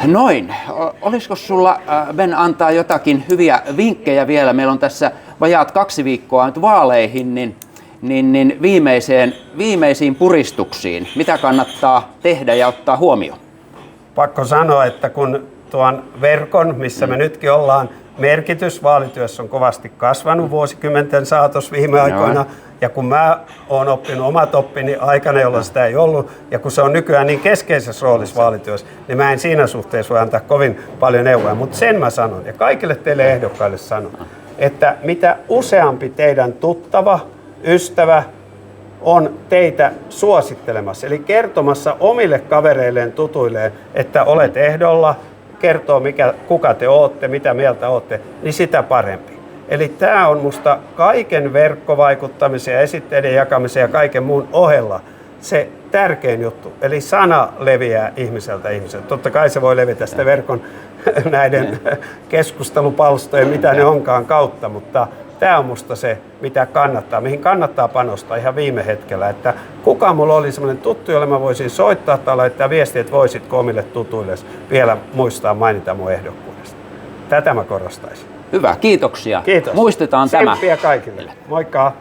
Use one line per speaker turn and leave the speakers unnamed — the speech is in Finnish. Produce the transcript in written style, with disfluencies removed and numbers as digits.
Noin. Olisiko sulla, Ben, antaa jotakin hyviä vinkkejä vielä? Meillä on tässä vajaat 2 viikkoa nyt vaaleihin, niin viimeisiin puristuksiin. Mitä kannattaa tehdä ja ottaa huomioon?
Pakko sanoa, että kun tuon verkon, missä me nytkin ollaan, merkitys vaalityössä on kovasti kasvanut vuosikymmenten saatossa viime aikoina. Ja kun mä oon oppinut omat oppini aikana, jolloin sitä ei ollut, ja kun se on nykyään niin keskeisessä roolissa vaalityössä, niin mä en siinä suhteessa voi antaa kovin paljon neuvoja. Mutta sen mä sanon, ja kaikille teille ehdokkaille sanon, että mitä useampi teidän tuttava, ystävä on teitä suosittelemassa, eli kertomassa omille kavereilleen, tutuilleen, että olet ehdolla, kertoo kuka te ootte, mitä mieltä ootte, niin sitä parempi. Eli tämä on musta kaiken verkkovaikuttamisen ja esitteiden jakamisen ja kaiken muun ohella se tärkein juttu. Eli sana leviää ihmiseltä ihmiseltä. Totta kai se voi levitä sitä verkon näiden keskustelupalstojen, mitä ne onkaan kautta, mutta tämä on musta se, mitä kannattaa, mihin kannattaa panostaa ihan viime hetkellä. Että kuka mulla oli semmoinen tuttu, jolle mä voisin soittaa tai laittaa viestiä, että voisitko omille tutuille vielä muistaa mainita mun ehdokkuudesta. Tätä mä korostaisin.
Hyvä, kiitoksia.
Kiitos.
Muistetaan tämä.
Tsemppiä kaikille. Moikka.